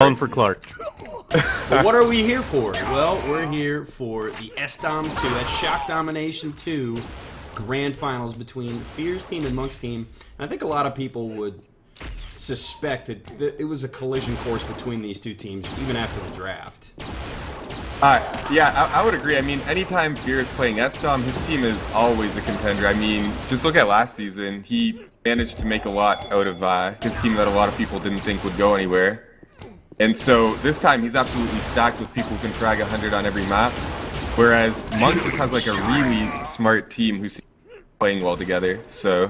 Calling for Clark. But what are we here for? Well, we're here for the sDOM 2, that's Shock Domination 2 Grand Finals between Fear's team and Monk's team. And I think a lot of people would suspect that it was a collision course between these two teams, even after the draft. Yeah, I would agree. I mean, anytime Fear is playing sDOM, his team is always a contender. I mean, just look at last season. He managed to make a lot out of his team that a lot of people didn't think would go anywhere. And so this time he's absolutely stacked with people who can frag 100 on every map, whereas Monk just has like a really smart team who's playing well together. So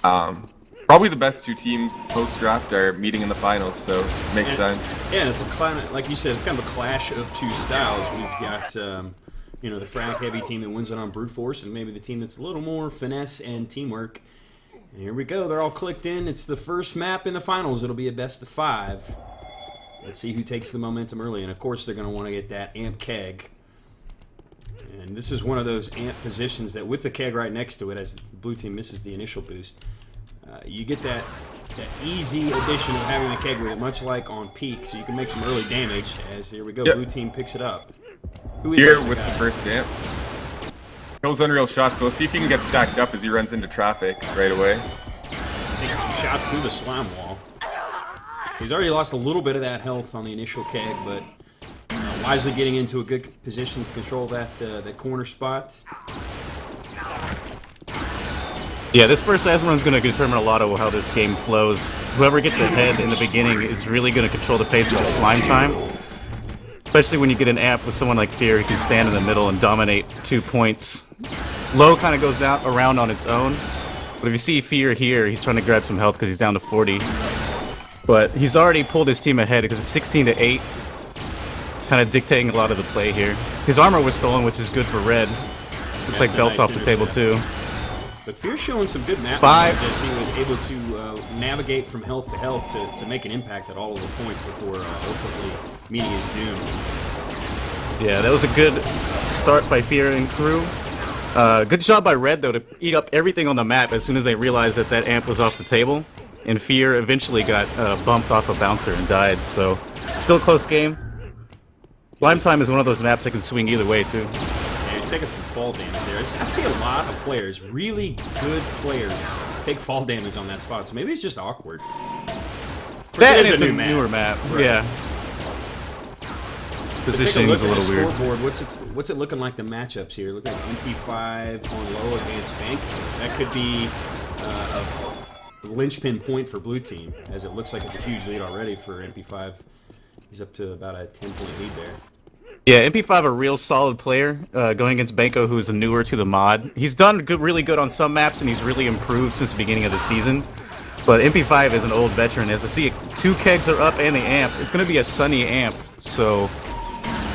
probably the best two teams post-draft are meeting in the finals, so it makes sense. Yeah, and it's like you said, it's kind of a clash of two styles. We've got you know, the frag-heavy team that wins it on brute force, and maybe the team that's a little more finesse and teamwork. And here we go, they're all clicked in. It's the first map in the finals. It'll be a best of 5. Let's see who takes the momentum early, and of course they're going to want to get that amp keg. And this is one of those amp positions that with the keg right next to it, as the blue team misses the initial boost, you get that easy addition of having the keg with it, much like on peak, so you can make some early damage. As here we go, blue team picks it up. Who is here with the first amp. Kills Unreal Shot, so let's see if he can get stacked up as he runs into traffic right away. Taking some shots through the slime wall. He's already lost a little bit of that health on the initial keg, but wisely getting into a good position to control that corner spot. Yeah, this first S run is going to determine a lot of how this game flows. Whoever gets ahead in the beginning is really going to control the pace of the SlimeTime. Especially when you get an amp with someone like Fear who can stand in the middle and dominate 2 points. Low kind of goes down around on its own. But if you see Fear here, he's trying to grab some health because he's down to 40. But he's already pulled his team ahead because it's 16-8, kind of dictating a lot of the play here. His armor was stolen, which is good for red. Looks like belts off the table too. But Fear's showing some good map as he was able to navigate from health to health to make an impact at all of the points before ultimately meeting his doom. Yeah, that was a good start by Fear and crew. Good job by Red, though, to eat up everything on the map as soon as they realized that that amp was off the table. And Fear eventually got bumped off a bouncer and died, so still a close game. SlimeTime is one of those maps that can swing either way, too. Yeah, he's taking some fall damage there. I see a lot of players, really good players, take fall damage on that spot, so maybe it's just awkward. That is a newer map, right. Yeah. Positioning is a little weird. Scoreboard. What's it looking like, the matchups here? Look at MP5 on low advanced bank. That could be a linchpin point for blue team, as it looks like it's a huge lead already for MP5. He's up to about a 10-point lead there. Yeah, MP5 a real solid player going against Banco, who is a newer to the mod. He's done really good on some maps, and he's really improved since the beginning of the season. But MP5 is an old veteran. As I see, 2 kegs are up and the amp. It's going to be a Sunny amp, so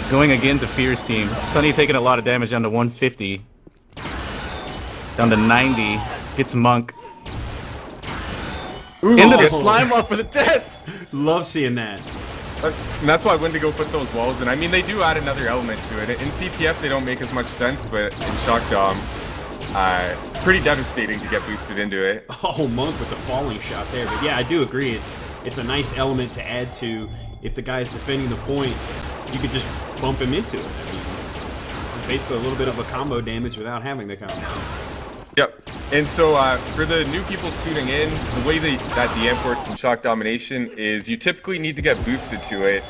going again to Fear's team. Sunny taking a lot of damage down to 150. Down to 90. Gets Monk. Ooh, into the slime wall for the death! Love seeing that. And that's why Wendigo put those walls in. I mean, they do add another element to it. In CTF, they don't make as much sense, but in Shock Dom, pretty devastating to get boosted into it. Oh, Monk with the falling shot there. But yeah, I do agree. It's a nice element to add to. If the guy's defending the point, you could just bump him into it. I mean, it's basically a little bit of a combo damage without having the combo. Yep. And so for the new people tuning in, the way that the amp works in Shock Domination is you typically need to get boosted to it,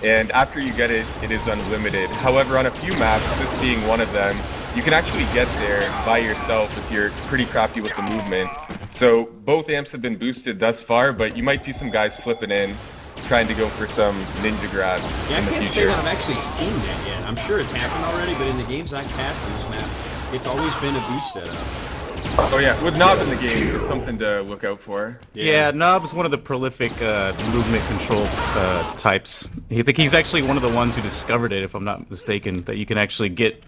and after you get it, it is unlimited. However, on a few maps, this being one of them, you can actually get there by yourself if you're pretty crafty with the movement. So both amps have been boosted thus far, but you might see some guys flipping in, trying to go for some ninja grabs in the future. I can't say that I've actually seen that yet. I'm sure it's happened already, but in the games I've passed on this map, it's always been a boost setup. Oh yeah, with Knob in the game, it's something to look out for. Yeah, Knob's one of the prolific movement control types. I think he's actually one of the ones who discovered it, if I'm not mistaken, that you can actually get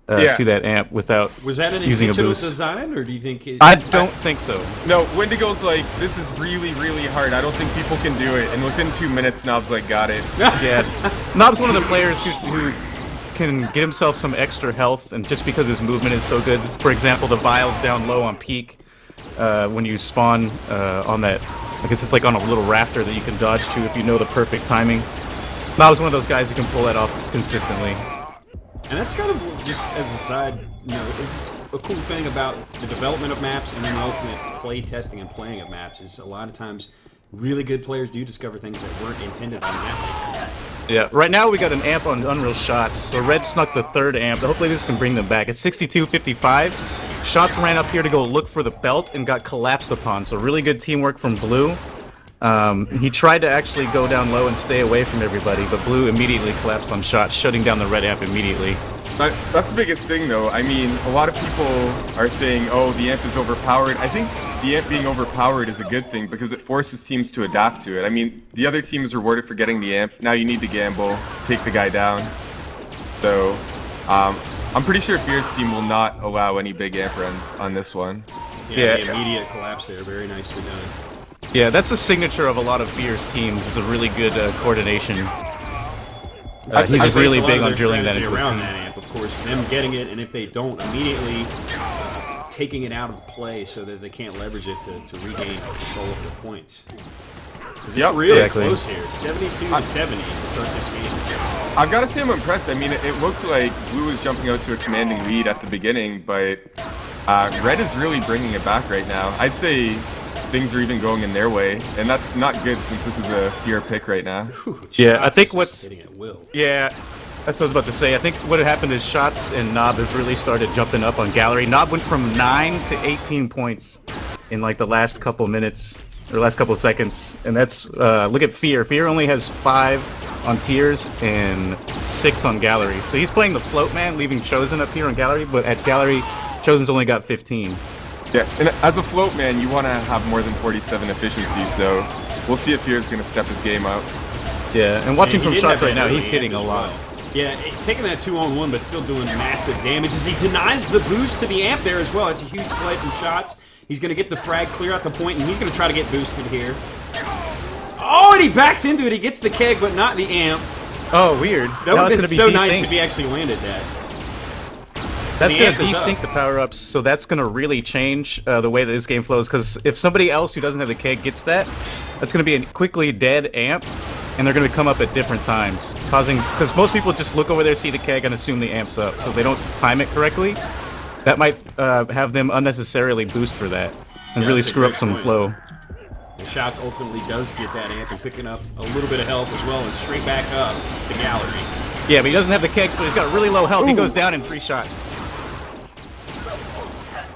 to that amp without using a boost. Was that an intentional design, or do you think... I don't think so. No, Wendigo's like, this is really, really hard. I don't think people can do it. And within 2 minutes, Knob's like, got it. Yeah, Knob's one of the players who can get himself some extra health, and just because his movement is so good. For example, the vials down low on peak, when you spawn on that I guess it's like on a little rafter that you can dodge to if you know the perfect timing. And I was one of those guys who can pull that off consistently. And that's kind of just as a side, you know, it's a cool thing about the development of maps and then the ultimate play testing and playing of maps is a lot of times really good players do discover things that weren't intended on the map. Yeah, right now we got an amp on Unreal Shots, so Red snuck the third amp. Hopefully this can bring them back. It's 62-55. Shots ran up here to go look for the belt and got collapsed upon, so really good teamwork from Blue. He tried to actually go down low and stay away from everybody, but Blue immediately collapsed on Shots, shutting down the red amp immediately. That's the biggest thing, though. I mean, a lot of people are saying, oh, the amp is overpowered. I think the amp being overpowered is a good thing because it forces teams to adapt to it. I mean, the other team is rewarded for getting the amp. Now you need to gamble, take the guy down. So, I'm pretty sure Fear's team will not allow any big amp runs on this one. Yeah, the immediate collapse there. Very nicely done. Yeah, that's the signature of a lot of Fear's teams, is a really good coordination. He's really big on drilling that into his team. That amp, of course, them getting it, and if they don't, immediately taking it out of play so that they can't leverage it to regain control of their points. It's really close here. 72-70 to start this game. I've got to say I'm impressed. I mean, it looked like Blue was jumping out to a commanding lead at the beginning, but Red is really bringing it back right now. I'd say things are even going in their way, and that's not good since this is a Fear pick right now. Yeah, I think what's... hitting at will. Yeah, that's what I was about to say. I think what had happened is Shots and Knob have really started jumping up on Gallery. Knob went from 9 to 18 points in like the last couple minutes, or last couple seconds, and that's, look at Fear. Fear only has 5 on Tiers and 6 on Gallery. So he's playing the float man, leaving Chosen up here on Gallery, but at Gallery, Chosen's only got 15. Yeah, and as a float man, you want to have more than 47 efficiency, so we'll see if Fear's going to step his game up. Yeah, and watching from Shots right now, he's hitting a lot. Yeah, taking that 2-on-1, but still doing massive damage as he denies the boost to the amp there as well. It's a huge play from Shots. He's going to get the frag, clear out the point, and he's going to try to get boosted here. Oh, and he backs into it. He gets the keg, but not the amp. Oh, weird. That would have been so nice if he actually landed that. That's going to desync the power-ups, so that's going to really change the way that this game flows, because if somebody else who doesn't have the keg gets that, that's going to be a quickly dead amp, and they're going to come up at different times, because most people just look over there, see the keg, and assume the amp's up, so if they don't time it correctly, that might have them unnecessarily boost for that, and really screw up some flow. The Shots ultimately does get that amp and picking up a little bit of health as well, and straight back up to Gallery. Yeah, but he doesn't have the keg, so he's got really low health. He goes down in 3 shots.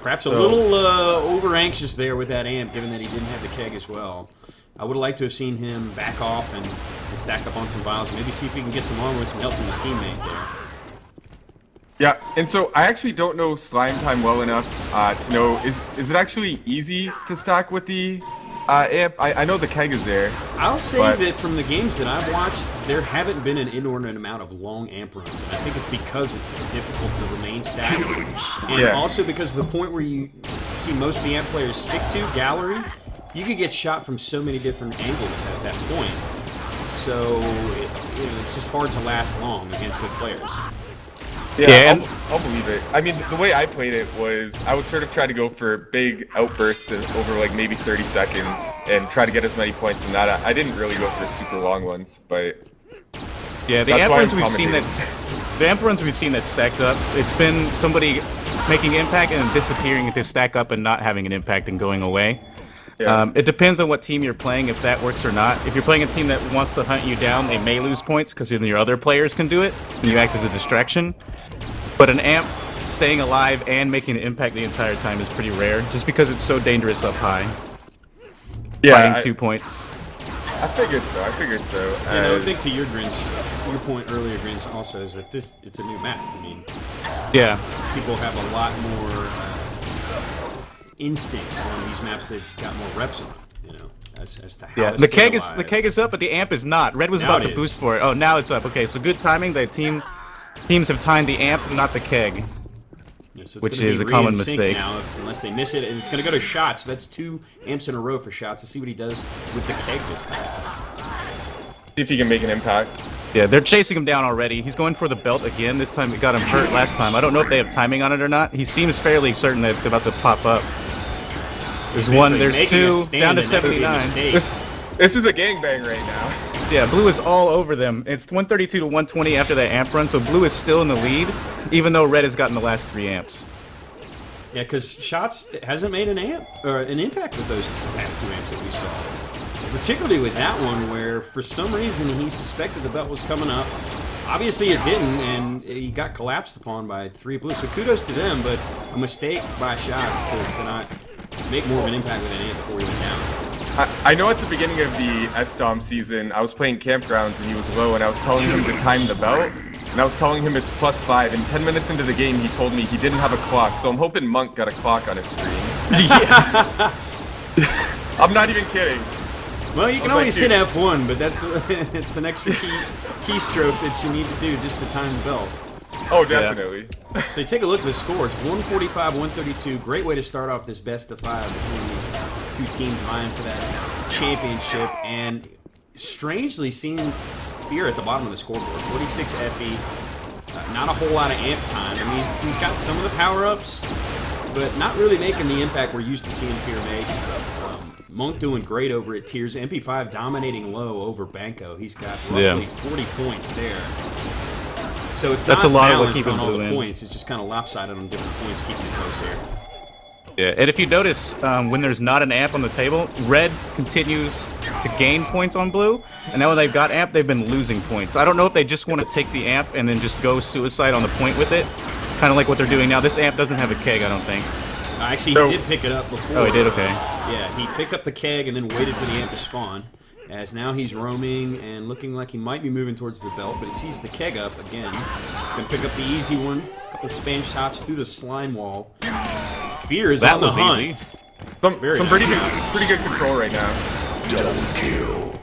Perhaps a little over-anxious there with that amp, given that he didn't have the keg as well. I would have liked to have seen him back off and stack up on some vials, and maybe see if he can get some armor with some help from his teammate there. Yeah, and so I actually don't know SlimeTime well enough to know, is it actually easy to stack with the amp? I know the keg is there. I'll say that from the games that I've watched, there haven't been an inordinate amount of long amp runs, and I think it's because it's difficult to remain stacked, and also because of the point where you see most of the amp players stick to, Gallery, you could get shot from so many different angles at that point, so it's just hard to last long against good players. Yeah, I'll believe it. I mean, the way I played it was I would sort of try to go for big outbursts over like maybe 30 seconds and try to get as many points in that. I didn't really go for super long ones, but yeah, the amp runs we've seen that stacked up, it's been somebody making impact and then disappearing to stack up and not having an impact and going away. Yeah. It depends on what team you're playing, if that works or not. If you're playing a team that wants to hunt you down, they may lose points because then your other players can do it, and you act as a distraction. But an amp staying alive and making an impact the entire time is pretty rare, just because it's so dangerous up high. Yeah, finding 2 points. I figured so. You know, I think to your point earlier, Grins, also is that it's a new map. I mean, yeah, people have a lot more instincts on these maps that got more reps on, you know, as to how to the keg is up, but the amp is not. Red was about to boost for it. Oh, now it's up. Okay, so good timing. The teams have timed the amp, not the keg, so which is a common mistake. Now, unless they miss it, it's going to go to Shots. So that's 2 amps in a row for Shots. Let's see what he does with the keg this time. See if he can make an impact. Yeah, they're chasing him down already. He's going for the belt again. This time it got him hurt last time. I don't know if they have timing on it or not. He seems fairly certain that it's about to pop up. There's one, Basically there's making two, a stand down to and never being a 79. mistake. This is a gangbang right now. Yeah, blue is all over them. It's 132 to 120 after that amp run, so blue is still in the lead, even though red has gotten the last 3 amps. Yeah, because Shots hasn't made an amp or an impact with those past 2 amps that we saw. Particularly with that one, where for some reason he suspected the belt was coming up. Obviously it didn't, and he got collapsed upon by 3 blue. So kudos to them, but a mistake by Shots to not make more of an impact with an amp before he went down. I know at the beginning of the SDOM season, I was playing Campgrounds and he was low, and I was telling him to time the belt, and I was telling him it's +5, and 10 minutes into the game he told me he didn't have a clock, so I'm hoping Monk got a clock on his screen. Yeah. I'm not even kidding. Well, you can always hit F1, but that's it's an extra keystroke that you need to do just to time the belt. Oh, definitely. So you take a look at the score. It's 145-132. Great way to start off this best of 5 between these 2 teams vying for that championship. And strangely, seeing Fear at the bottom of the scoreboard, 46 FE. Not a whole lot of amp time. I mean, he's got some of the power-ups, but not really making the impact we're used to seeing Fear make. Monk doing great over at Tiers. MP5 dominating low over Banco. He's got roughly 40 points there. So it's That's not a lot of what balanced keeping on all blue the in. points. It's just kind of lopsided on different points, keeping it close here. Yeah, and if you notice, when there's not an amp on the table, red continues to gain points on blue, and now when they've got amp, they've been losing points. I don't know if they just want to take the amp and then just go suicide on the point with it, kind of like what they're doing now. This amp doesn't have a keg, I don't think. Actually, he did pick it up before. Oh, he did? Okay. Yeah, he picked up the keg and then waited for the amp to spawn. As now he's roaming and looking like he might be moving towards the belt, but he sees the keg up again. Gonna pick up the easy one. A couple of Spanish shots through the slime wall. Fear is on the hunt. Easy. Some pretty good control right now. Double kill.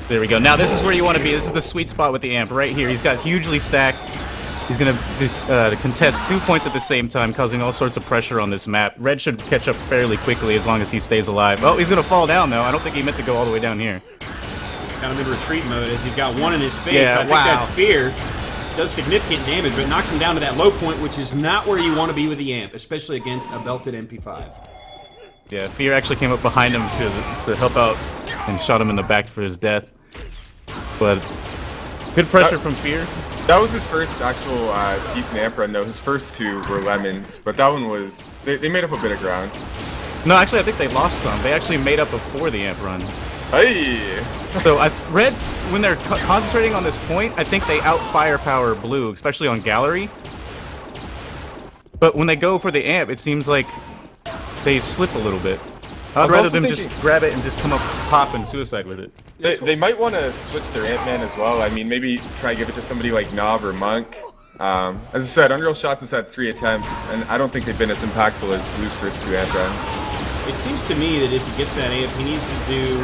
There we go. Now this is where you want to be. This is the sweet spot with the amp right here. He's got hugely stacked. He's going to contest 2 points at the same time, causing all sorts of pressure on this map. Red should catch up fairly quickly as long as he stays alive. Oh, he's going to fall down, though. I don't think he meant to go all the way down here. He's kind of in retreat mode as he's got one in his face. Yeah, I think that's Fear. Does significant damage, but knocks him down to that low point, which is not where you want to be with the amp, especially against a belted MP5. Yeah, Fear actually came up behind him to help out and shot him in the back for his death. But good pressure from Fear. That was his first actual decent amp run, though. His first 2 were lemons, but that one was... They made up a bit of ground. No, actually, I think they lost some. They actually made up before the amp run. Hey! So red, when they're concentrating on this point, I think they out-firepower blue, especially on gallery. But when they go for the amp, it seems like they slip a little bit. I'd rather them just grab it and just come up top and suicide with it. They might want to switch their Ant-Man as well. I mean, maybe try to give it to somebody like Nov or Monk. As I said, Unreal Shots has had 3 attempts, and I don't think they've been as impactful as Blue's first 2 amp runs. It seems to me that if he gets that amp, he needs to do...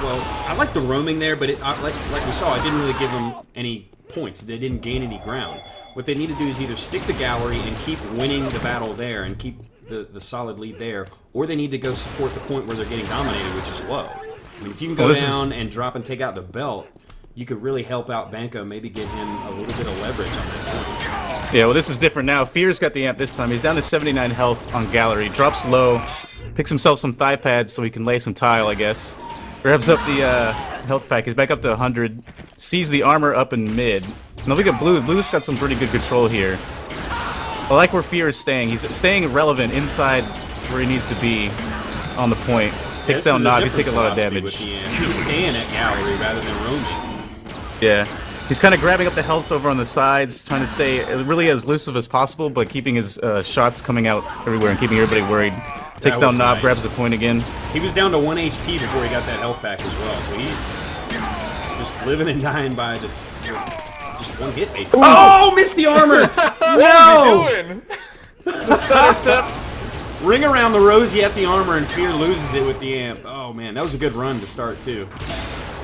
Well, I like the roaming there, but like we saw, I didn't really give them any points. They didn't gain any ground. What they need to do is either stick to gallery and keep winning the battle there and keep the solid lead there, or they need to go support the point where they're getting dominated, which is low. I mean, if you can go down and drop and take out the belt, you could really help out Banco, maybe get him a little bit of leverage on that point. Yeah, well, this is different now. Fear's got the amp this time. He's down to 79 health on gallery. Drops low, picks himself some thigh pads so he can lay some tile, I guess. Grabs up the health pack. He's back up to 100. Sees the armor up in mid. Now look at Blue. Blue's got some pretty good control here. I like where Fear is staying. He's staying relevant inside where he needs to be on the point. Takes down Nog. He's taking a lot of damage. He's staying at gallery rather than roaming. Yeah. He's kind of grabbing up the healths over on the sides, trying to stay really as elusive as possible, but keeping his shots coming out everywhere and keeping everybody worried. Takes down Knob, grabs the point again. He was down to 1 HP before he got that health back as well, so he's just living and dying by the just one hit, basically. Oh, missed the armor! No! What is he doing? The stutter step. Ring around the rosy at the armor, and Fear loses it with the amp. Oh man, that was a good run to start too.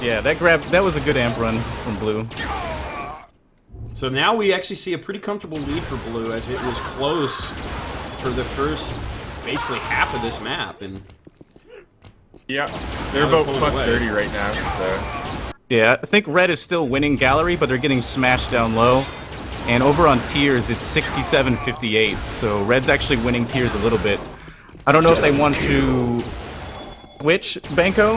Yeah, that was a good amp run from Blue. So now we actually see a pretty comfortable lead for Blue, as it was close for the first, basically half of this map, and yeah, they're about plus 30 right now. So yeah, I think Red is still winning gallery, but they're getting smashed down low. And over on tiers, it's 67-58, so Red's actually winning tiers a little bit. I don't know if they want to switch, Banco?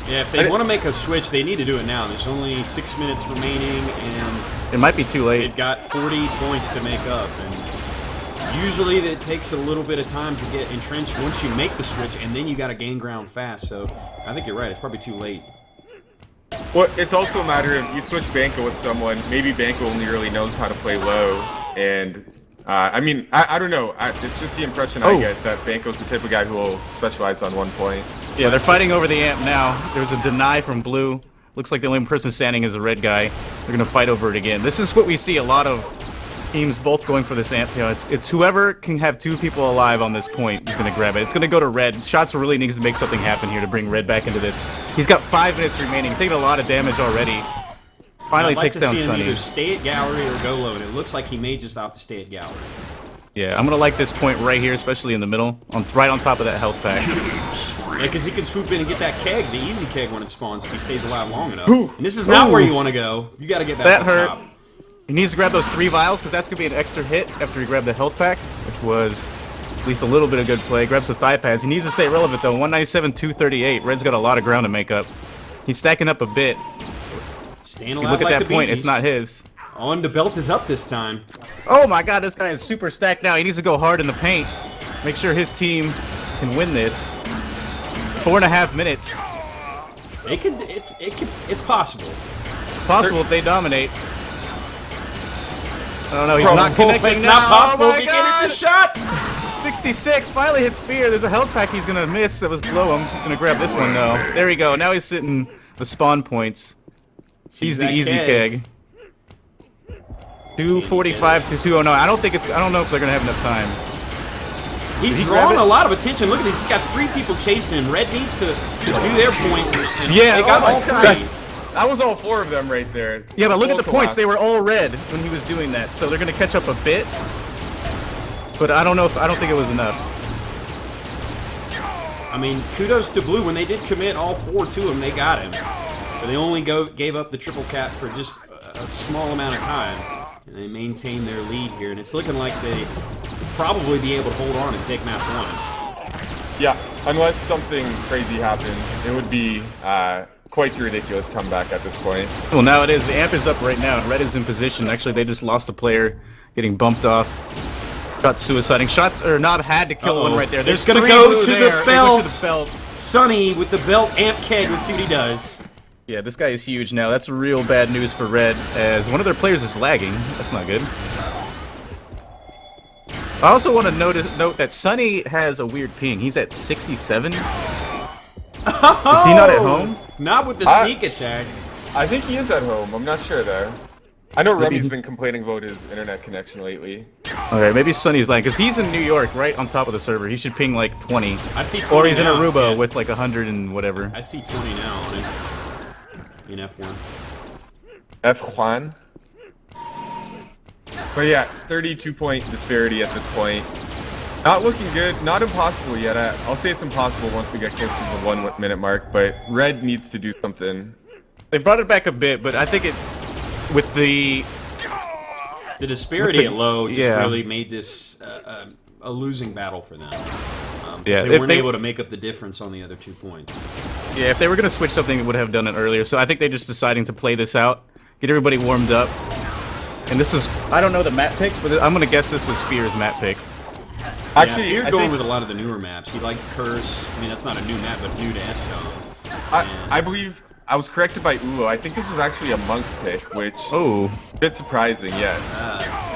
Yeah, if they want to make a switch, they need to do it now. There's only 6 minutes remaining, and It might be too late. they've got 40 points to make up. And usually it takes a little bit of time to get entrenched once you make the switch, and then you got to gain ground fast. So I think you're right. It's probably too late. Well, it's also a matter of you switch Banco with someone. Maybe Banco only really knows how to play low, and I mean, I don't know. It's just the impression I get that Banco's the type of guy who will specialize on one point. Yeah, they're fighting over the amp now. There's a deny from blue. Looks like the only person standing is a red guy. They're gonna fight over it again. This is what we see a lot of teams both going for this amp. You know, it's whoever can have 2 people alive on this point is gonna grab it. It's gonna go to red. Shots really needs to make something happen here to bring red back into this. He's got 5 minutes remaining. Taking a lot of damage already. Finally takes down I'd like to see him Sunny. either stay at gallery or go low, and it looks like he may just opt to stay at gallery. Yeah, I'm gonna like this point right here, especially in the middle, right on top of that health pack. Yeah, because he can swoop in and get that keg, the easy keg when it spawns, if he stays alive long enough. And this is not where you want to go. You got to get back That to hurt. the top. He needs to grab those 3 vials, because that's gonna be an extra hit after he grabbed the health pack, which was at least a little bit of good play. Grabs the thigh pads. He needs to stay relevant though. 197, 238. Red's got a lot of ground to make up. He's stacking up a bit. Staying If you alive look at like that the point, Bee it's Gees. not his. Oh, and the belt is up this time. Oh my god, this guy is super stacked now. He needs to go hard in the paint. Make sure his team can win this. 4.5 minutes. It's possible. Possible if they dominate. I don't know, he's Bro, not connecting it's now. not possible Oh if my you get into god! shots. 66 finally hits Fear. There's a health pack he's gonna miss that was below him. He's gonna grab this one though. There we go. Now he's sitting the spawn points. He's the that easy keg. keg. 245 to 209. I don't know if they're gonna have enough time. He's Did he grab drawing it? a lot of attention. Look at this. He's got 3 people chasing him. Red needs to do their point. And Yeah, they got oh my all God. 3. That was all 4 of them right there. Yeah, but look at the Full points. They were collapse. all red when he was doing that, so they're gonna catch up a bit. But I don't think it was enough. I mean, kudos to Blue. When they did commit all 4 to him, they got him. So they only gave up the triple cap for just a small amount of time. And they maintained their lead here. And it's looking like they probably be able to hold on and take map 1. Yeah, unless something crazy happens, it would be quite the ridiculous comeback at this point. Well, now it is. The amp is up right now. Red is in position. Actually, they just lost a player getting bumped off. Got suiciding. Shots or Knob had to kill one right there. There's There's gonna 3 go blue to the there. They went belt. to the belt. Sunny with the belt amp keg. Let's see what he does. Yeah, this guy is huge now. That's real bad news for Red, as one of their players is lagging. That's not good. I also want to note that Sunny has a weird ping. He's at 67. Is he not at home? Not with the sneak attack. I think he is at home. I'm not sure though. I know Maybe Remy's he- been complaining about his internet connection lately. Okay, maybe Sunny's lagging, because he's in New York, right on top of the server. He should ping like 20. I see 20 Or he's in now, Aruba yeah. with like 100 and whatever. I see 20 now on it. In F1. F. Juan. But yeah, 32-point disparity at this point. Not looking good, not impossible yet. I'll say it's impossible once we get closer to the 1 minute mark, but Red needs to do something. They brought it back a bit, but I think it, with the disparity at low just yeah. really made this a losing battle for them. Yeah, They if weren't they- able to make up the difference on the other 2 points. Yeah, if they were going to switch something, they would have done it earlier. So I think they're just deciding to play this out, get everybody warmed up. And this is, I don't know the map picks, but I'm going to guess this was Fear's map pick. Actually, you're I going think- with a lot of the newer maps. He liked Curse. I mean, that's not a new map, but new to sDOM. I believe I was corrected by Ulo. I think this was actually a Monk pick, which Oh, a bit surprising, yes.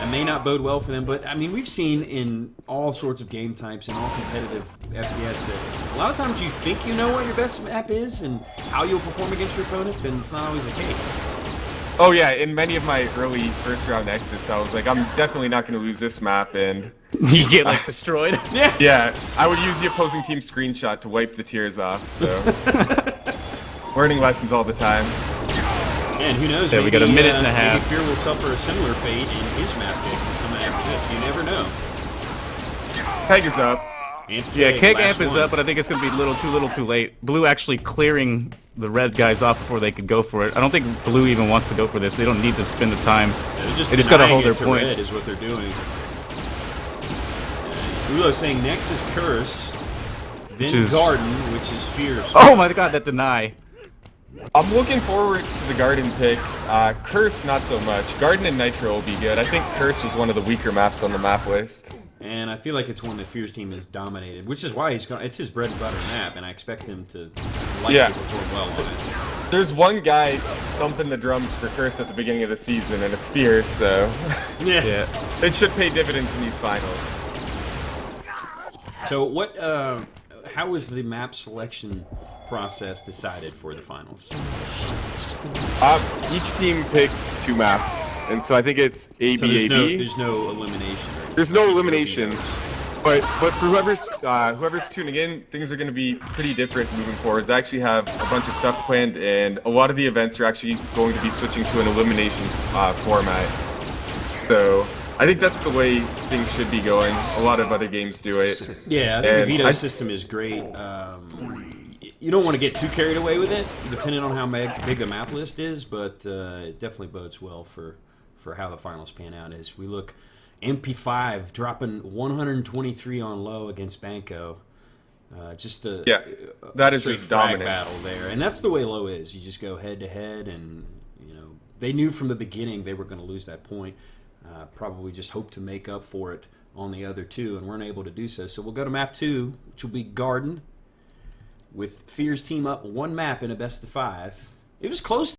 It may not bode well for them, but I mean, we've seen in all sorts of game types and all competitive FPS that a lot of times you think you know what your best map is and how you'll perform against your opponents, and it's not always the case. Oh yeah, in many of my early first round exits, I was like, I'm definitely not going to lose this map, and you get like destroyed. Yeah. yeah, I would use the opposing team's screenshot to wipe the tears off, so... Learning lessons all the time. And who knows? Yeah, maybe, we got a minute and a half. Maybe Fear will suffer a similar fate in his map pick coming after this. You never know. Peg is up. And Yeah, Keg last amp is one. up, but I think it's going to be a little too late. Blue actually clearing the red guys off before they could go for it. I don't think Blue even wants to go for this. They don't need to spend the time. They're They just gotta denying hold it their to points. Red is what they're doing. Ulo saying next is Curse. Then is- Garden, which is fierce. Oh my god, that deny. I'm looking forward to the Garden pick. Curse, not so much. Garden and Nitro will be good. I think Curse was one of the weaker maps on the map list. And I feel like it's one that Fear's team has dominated, which is why it's his bread and butter map, and I expect him to like Yeah. it perform well on it. There's one guy thumping the drums for Curse at the beginning of the season, and it's Fierce, so Yeah. it should pay dividends in these finals. So what? How was the map selection process decided for the finals? Each team picks 2 maps, and so I think it's A, So B, A, B. there's no elimination. Right? There's no elimination, but for whoever's tuning in, things are going to be pretty different moving forward. I actually have a bunch of stuff planned, and a lot of the events are actually going to be switching to an elimination format. So I think that's the way things should be going. A lot of other games do it. Yeah, I think the And veto system is great. You don't want to get too carried away with it, depending on how big the map list is, but it definitely bodes well for how the finals pan out. As we look, MP5 dropping 123 on low against Banco. Just a that is straight just frag dominance. battle there, and that's the way low is. You just go head to head, and they knew from the beginning they were going to lose that point. Probably just hope to make up for it on the other two, and weren't able to do so. So we'll go to map 2, which will be Garden, with Fear's team up 1 map in a best of 5. It was close.